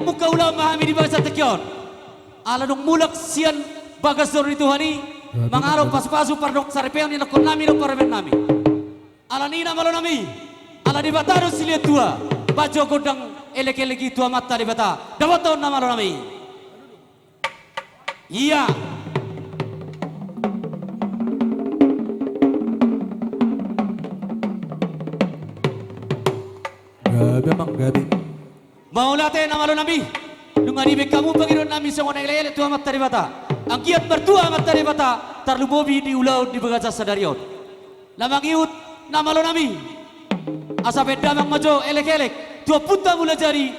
muka ulam mahami di bangsa tekyon. Alanong mulak siyan bagas dor itu hani. Mangaro pas-pasu pardok sarepeon ni nakon nami no paraben nami. Alanina malo nami. Ala di bataro silia tua. Bajo godang elek-eleki tua mata di bata. Dabaton nama lo nami. Iya. Gabi mang gabi. Maulate nama lo nami. Nungani be kamu pangiron nami sa ngonay lele tua mata di bata. Ang kiat bertua mata di bata. Tarlubobi di ulau di bagaja sadarion. Lamang iut nama lo nami. Asa beda mang majo elek-elek. Tua punta mula jari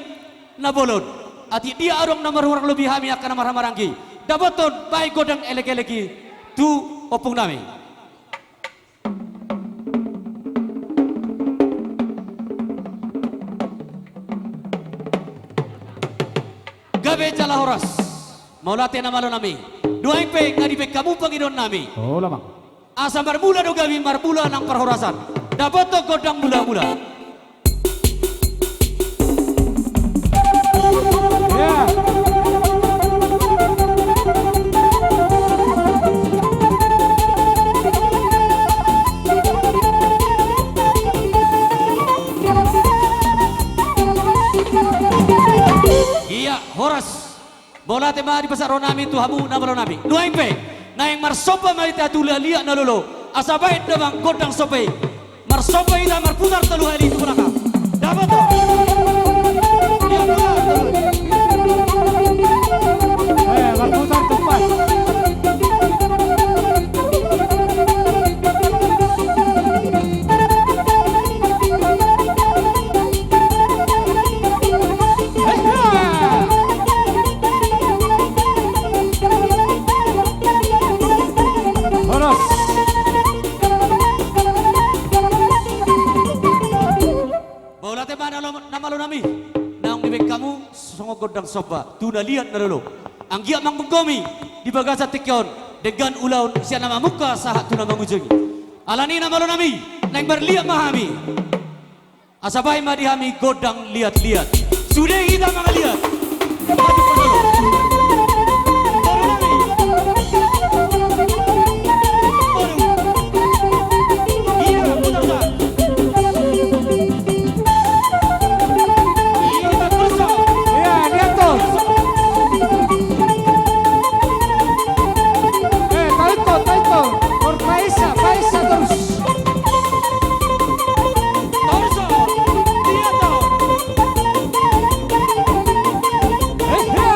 nabolon. Ati dia arong namar orang lebih hami akan namar maranggi. Dabaton baik godang elek-eleki. Tu opung nami. Gabe jala horas. Maulate nama lo nami. Dua impe ngadipe kamu pangidon nami. Oh lamang. Asa marmula do gabi marmula nang perhorasan. Dabato godang mula-mula. Ya. Iya, horas. Bola tema di pasar ronami tu hamu nama ronami. Dua impe. Na yang marsopa marita tula liak na lolo. Asabait damang godang sope. Marsopa ida marputar telu hari itu belaka. Dapat to. Dia putar telu. Berputar tepat. Horas. Bola tema nama lo nami. Naong dibek kamu songo godang sopa. Tuna liat na lolo. Ang giat mang menggomi di bagasa tekyon dengan ulaun siya nama muka sahat tuna mengunjungi. Alani nama lo nami. Nang berliat mahami. Asabay madihami godang liat-liat. Sudah kita mga liat. Maju pa dulu. Baru nami. Baru. Iya, putar sa. Iya, kurso. Ya, nietos. Taito. Por paisa terus. Torso. Liato. Hey.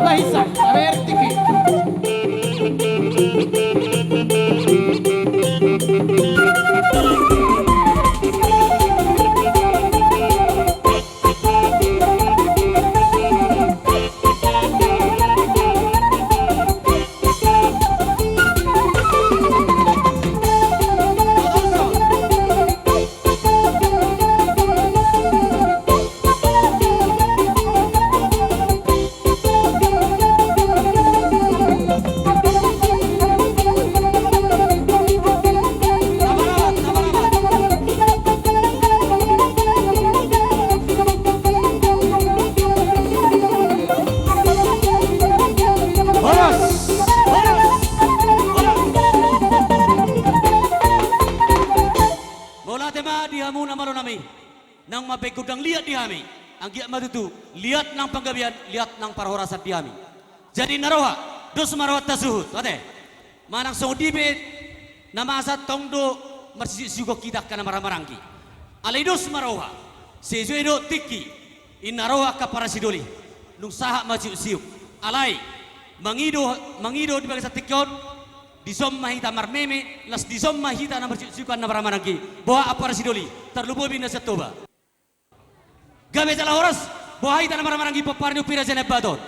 Bahisa. A ver, Tiki. Tabarabat, tabarabat. Oras. Bola tema dihamu nama lo nami. Nang mapekudang lihat dihami. Ang giat matutu, lihat nang panggabian, lihat nang parhorasat dihami. Jadi naroha, dos marawat tasuhut. Ate, manang songdibe nama asat tongdo mersisi sugo kita kana maramarangki. Alaidos maroha, sejuedo tiki, inaroha kapara sidoli. Nung saha maju siuk. Alai, mangido di bagian tikyon, disom mahita marmeme, las disom mahita na mercusukan na maramarangki. Boha apara sidoli, terlubobi na setoba. Gabe jala horas, boha hita na maramarangki paparni upira janab badot.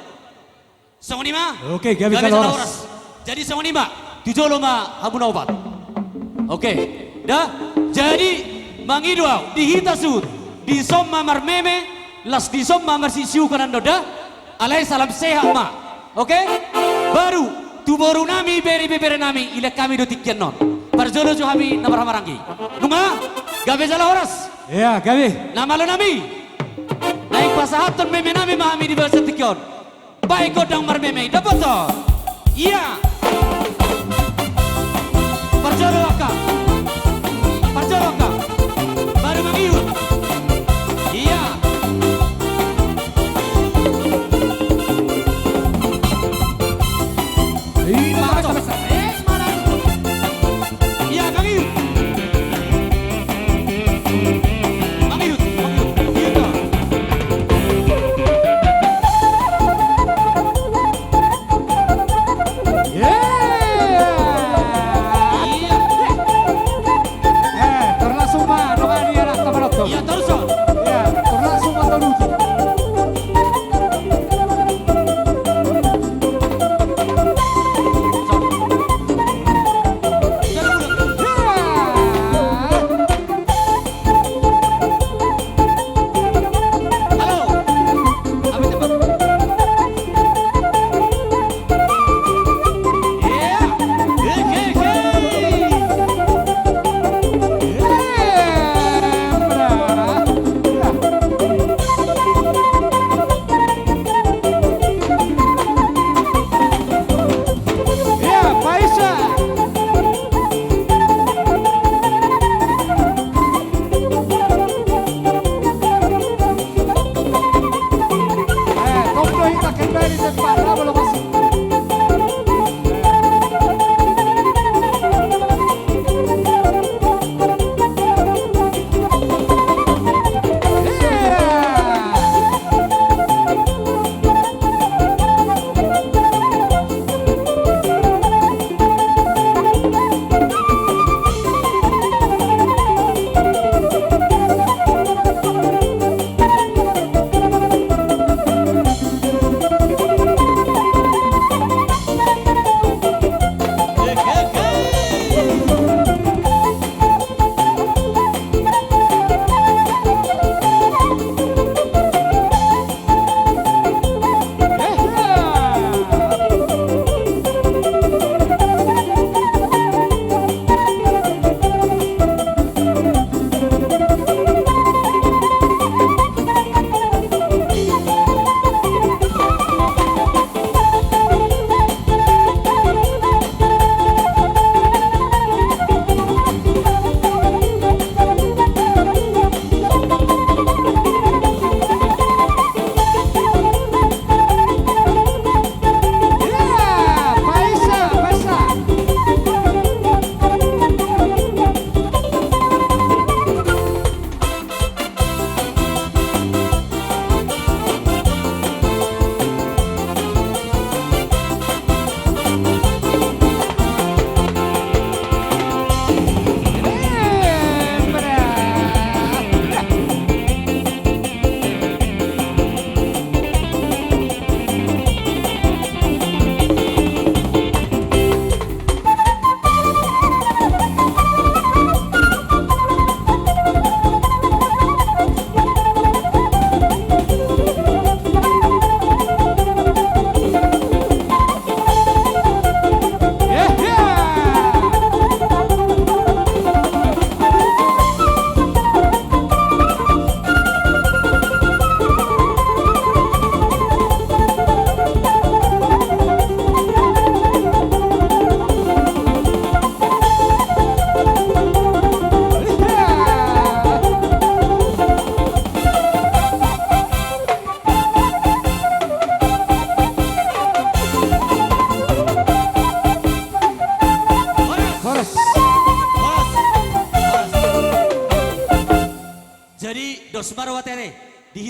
Songonima? Oke, gabe jala jala horas. horas. Jadi songonima, tujolo ma hamuna obat. Oke, dah. Jadi mangido dihita sud, disom ma marmeme, las disom ma mersisukan anda. Alai salam sehat ma. Oke? Baru tuboru nami beri bebere nami ila kami do tikyan non. Parjolo jo hami na maramarangi. Nunga gabe jala horas. Ya, gabe. Nama lo nami. Naik pasahaton meme nami mahami di bahasa tikyon. Baik godang marmeme dapat to. Iya. Parjolo waka. Parjolo waka. Baru mangiut. Iya. Iya, mangiut. Mangiut, mangiut. Gitu. Ya.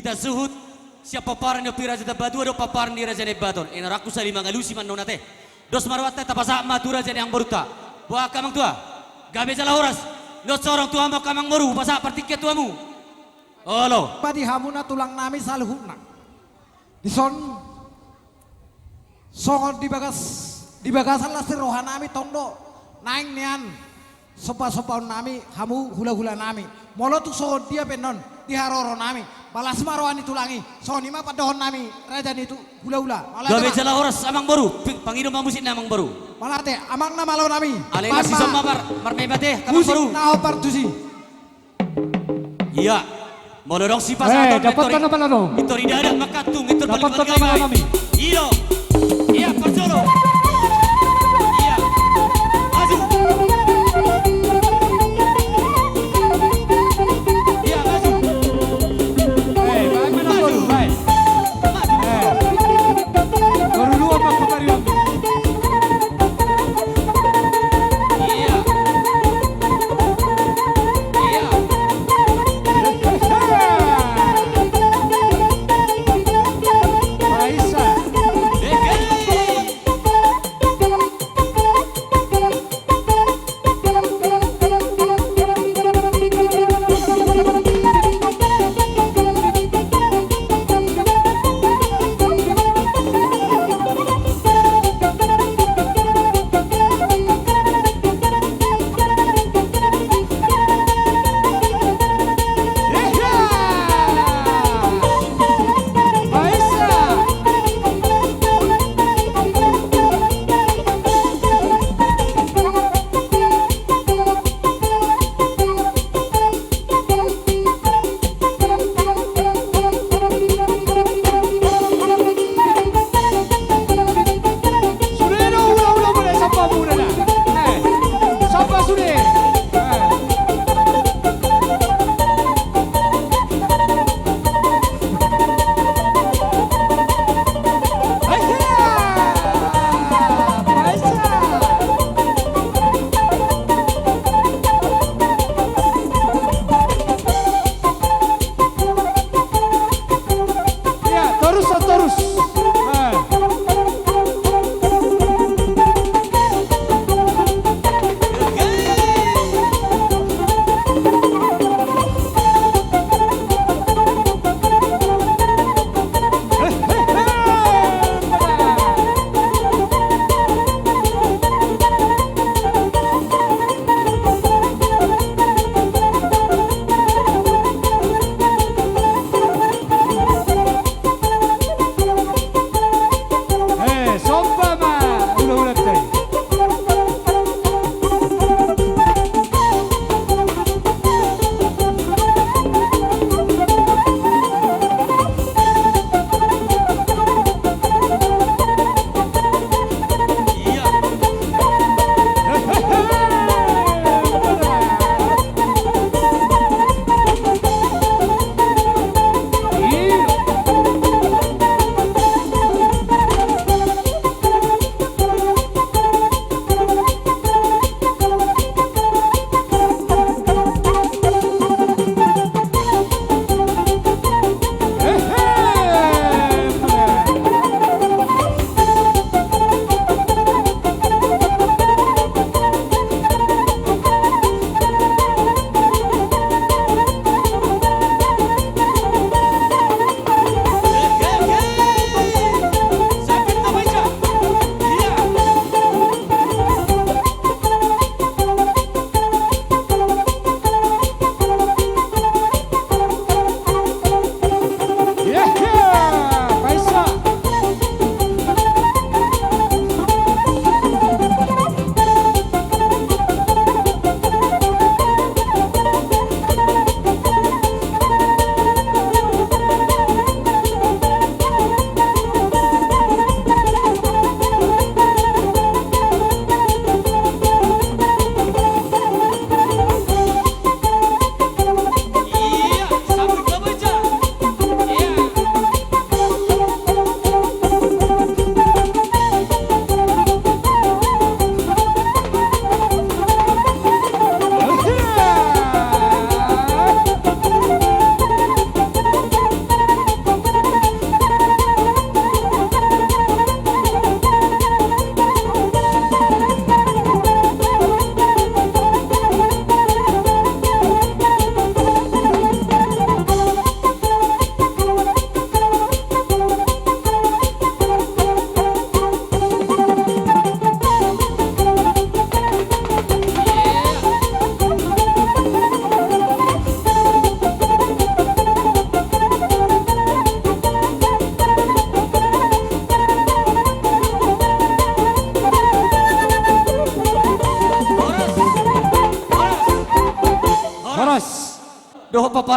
Ida suhut siapa paparan yo pira jada batu do paparan di raja nebaton. Ina raku sali mangalusi man nonate. Dos marwate tapasa matura jadi yang beruta. Buah kamang tua. Gabe jala horas. Dos orang tua mau kamang moru pasa partiket tuamu. Olo. Padi hamuna tulang nami saluhuna. Dison songon di bagasan lasir rohanami tondo naing nian sopa nami hamu hula nami molo tu songon dia penon di haroro nami balas maroani tulangi soni ma padohon nami raja itu hula Gabe jala horas amang moru. Panginom mamusin na amang moru. malate amang na malo nami Alena si somma marmebate kamang musik moru. na opar tusi Iya. Molorong si pasaton dapat ka naman ano? Ito ridada makatung ito Dapat balik ka naman namin. Iyo. Iya Parjolo. Iya. Maju. Iya maju. Baik menang baik. Maju. Baru dua pak pemarian. Iya. Iya. Raisa. Eka.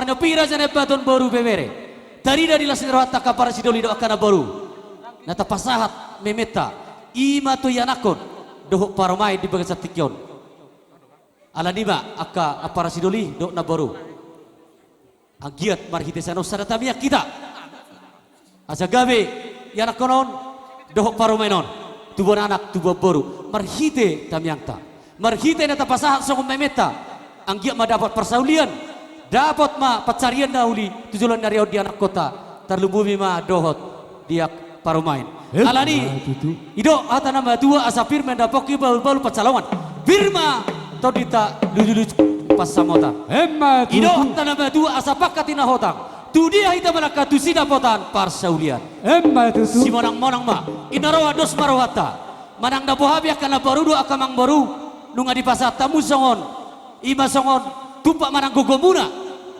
parno pira jane baton boru bebere. Tari dari lasin rohat taka para sidoli do akana boru. Nata pasahat memeta ima tu yanakon doh paromai di bagas tikyon. Ala nima aka para sidoli do na boru. Agiat marhite sano sadata kita. Asa gabe yanakonon doh paromai non. Tubuh anak tubuh boru marhite tamyangta. Marhite nata pasahat songom memeta. Anggiat ma dapat persaulian. Dapat ma pacarian dahuli tujuan dari di anak kota terlubumi ma dohot dia parumain alani ido hata nama dua asapir mendapoki baul-baul pacalongan birma todita luju-luju pas samota Emma ido tutu. hata nama dua asapakat tina hotang tu dia hita malaka tu sida potan parsaulian Emma tutu. si monang-monang ma inarawa dos marawata manang na bohabi akan baru dua akamang baru nunga di pasar tamu songon ima songon tupak manang gogomuna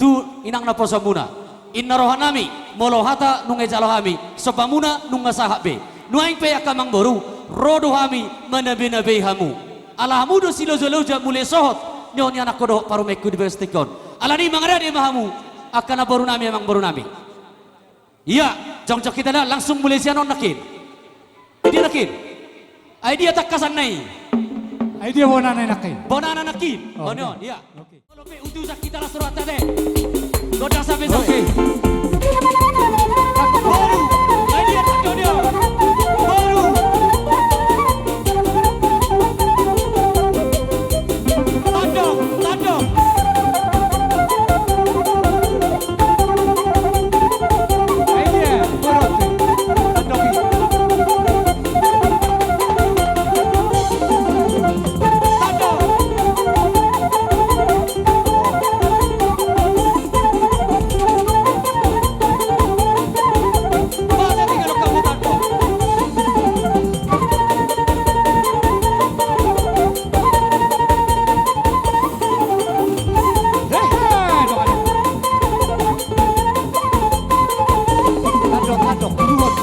tu inang na posamuna inna rohanami molohata nunga jalohami sobamuna nunga sahabe nuaing pe akamang boru rodo hami manabe-nabe hamu alahamu do silo-zoloja mule sohot nyonya anak kodoh parumeku di bestikon alani mangada di mahamu akana boru nami emang boru nami iya jong-jong kita dah langsung mulai sianon nakin dia nakin ay dia tak kasan nai Ay dia bona na nakin. bonana nakin Oh, bonon okay. iya kalau pe utuh kita lah surat tadi goda sampai Okay. baru ay dia tak dia baru tandong Ay dia borote. Tandoki. Masa tinggal kamu tandong Hey, doa. Tandok, duot.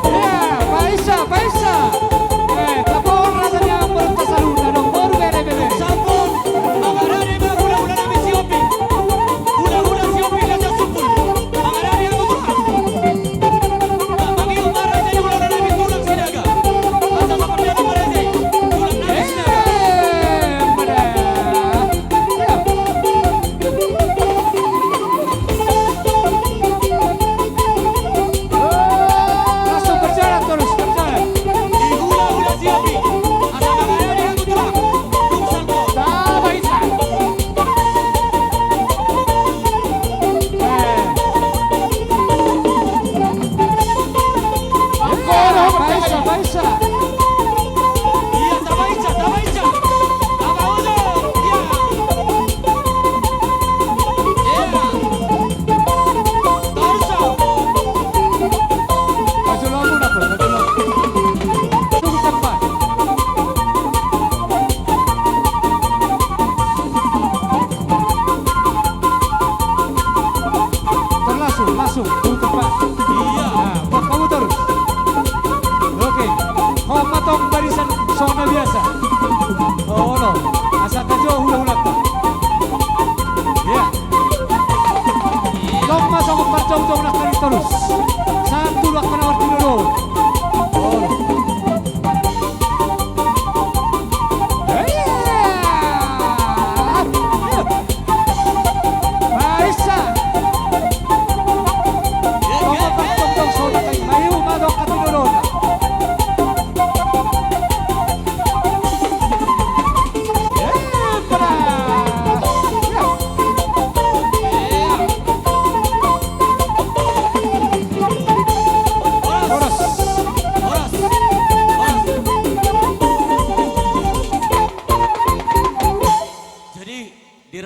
Ya, Paisa. Tapon rasanya ang berta saluna dong, baru bere-bere. sampun mangarani ma hula-hula nami siopi hula-hula siopi raja supul mangarani aku tuhan mangi umara jadi hula-hula nami tulang sinaga asa seperti apa marane tulang nami sinaga Pada. Langsung berjalan terus, berjalan. di hula-hula siopi asa mangarani aku tuhan tung salpo Tama isa. Paisa. iya tabaica apa uzo iya torso Maju lo muna po, maju lo. Tunggu tempat. Terlangsung, tunggu tempat. iya Nah, buat kamu terus. Oke, kau matong barisan zona biasa. Oh no, asal kajo hula-hula ta. Ya. Kau masuk ke percong-cong nak kari terus. Satu lak penawar dulu. Oh. Maisa. Kau percong-cong zona kay mayu madok katinulon.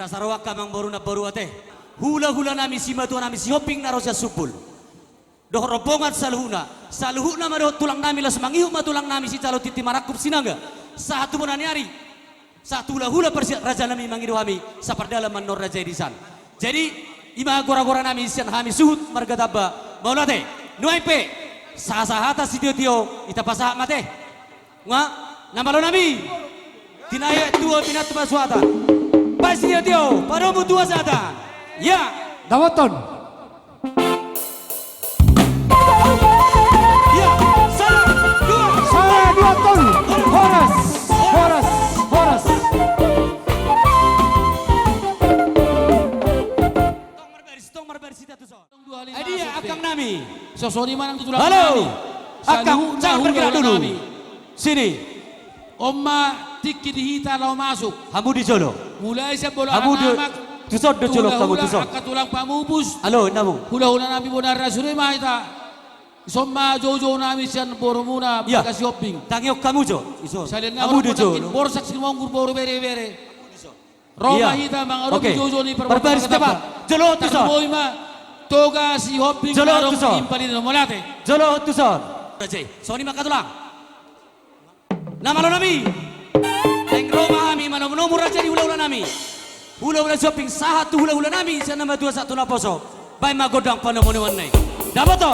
Sarwa kamang baru na baru ate. Hula-hula nami si matu nami si hoping na rosya supul. Doh robongan saluhuna. Saluhuna madoh tulang nami las mangihu matulang nami si calo titi marakup sinaga. Satu menaniari. Satu hula-hula persi raja nami mangidu hami sapardala manor raja edisan. Jadi ima gora-gora nami sian hami suhut marga tabba. Maulate nuaipe sahata si Tio ita pasahat mate. Nga namalo nami. Tinaya tuo pinatu baswata. Pas si Tio paromu tua sata. Ya. Dawaton. Ya. Salah. Salah dua ton. Horas. Horas. Horas. Tong marbaris ita tu so. Adia akang nami. Sosoni manang tutulang Halo. Akang jangan bergerak dulu. Sini. Omma tikki dihita law masuk. Hamu di Jolo. Mulai sa bola Hamu di anak tusod do Jolo kamu tusod. Akatulang pamubus. Halo namu. Hula-hula namin muna rasuri mahita. Somma jojo namin siyan poro muna Ya. pagka shopping. Tangiok kamu Jo. Iso. Salin nga Hamu orang di potakin Jolo. borsak sinumong poro bere-bere. Roma Iya. hita mga aro Oke. jojo ni Barbaris tepat. Jolo tusod. Takboy ma toga si hopping Jolo marong tusod. impalin no molate. Jolo tusod. Rajay. Soni makatulang. Namalo nami. Teng Roma kami nomor raja di hula-hula nami. Hula-hula shopping sahat tu hula-hula nami sa nama 21 na poso. Bay magodang panamunuan na. Dapat to.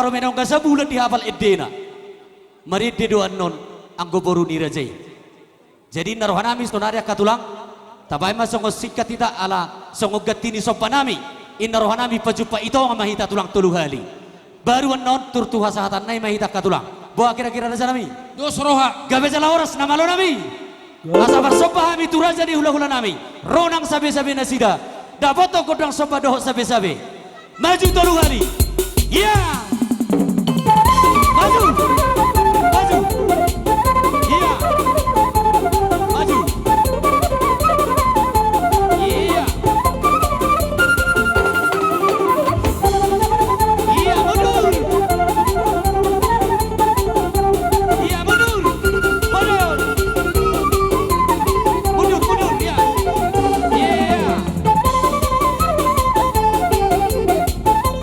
maro menong ka sa bulan di hafal edena. Mari de doan non anggo boru ni rajai. Jadi narohanami sonarya katulang tabay masongo sikat ita ala songo gatini sopanami. Inarohanami pajupa ito ang mahita tulang tuluhali. Baru non turtuha sahatan nai mahita katulang. Bawa kira-kira na nami. Dos roha. Gabe jala oras na malo nami. Asa barsopa kami turaja di hula-hula nami. Ronang sabi-sabi na sida. Dapoto kodang sopa doho sabi-sabi. Maju tuluhali. Yeah. Maju. Maju. Yeah. Maju. Yeah. Iya mundur. Iya mundur. Mundur. Mundur mundur ya. Iya.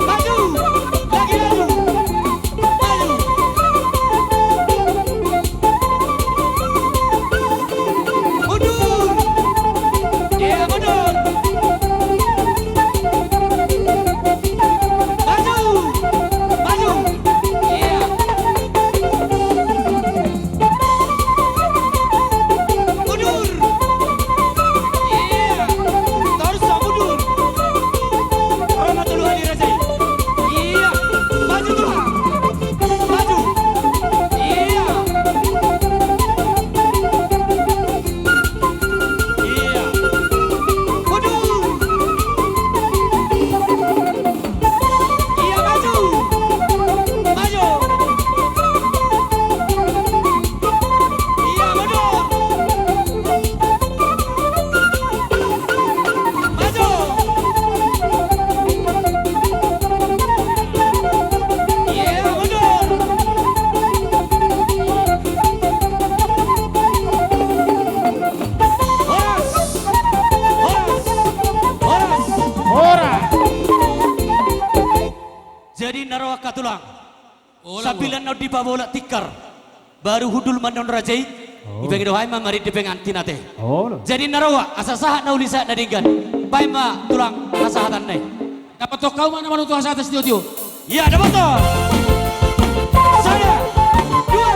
Maju. Lagi maju. Maju. Mundur. Iya mundur. Maju. Maju. Iya. Mundur. Iya. Terus mundur. Rahmatullah Ali Rajai. Iya. Maju tuh. Maju. Iya. Iya. Mundur. Iya maju. Maju. Iya mundur. Maju. Iya mundur. Horas. Horas. Horas. Ora. Jadi narawa katulang. Ola, Sabilan no di babola tikar. Baru hudul manon rajai. Ibang dohay mamari di pengantinate. Oh. Jadi narawa asasahat na ulisa na dinggan. Bay ma tulang asahatan na. Dapat to kau mana manutu sa atas tio. Ya dapat to. Saya. Dua.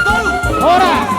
Tolu. Ora.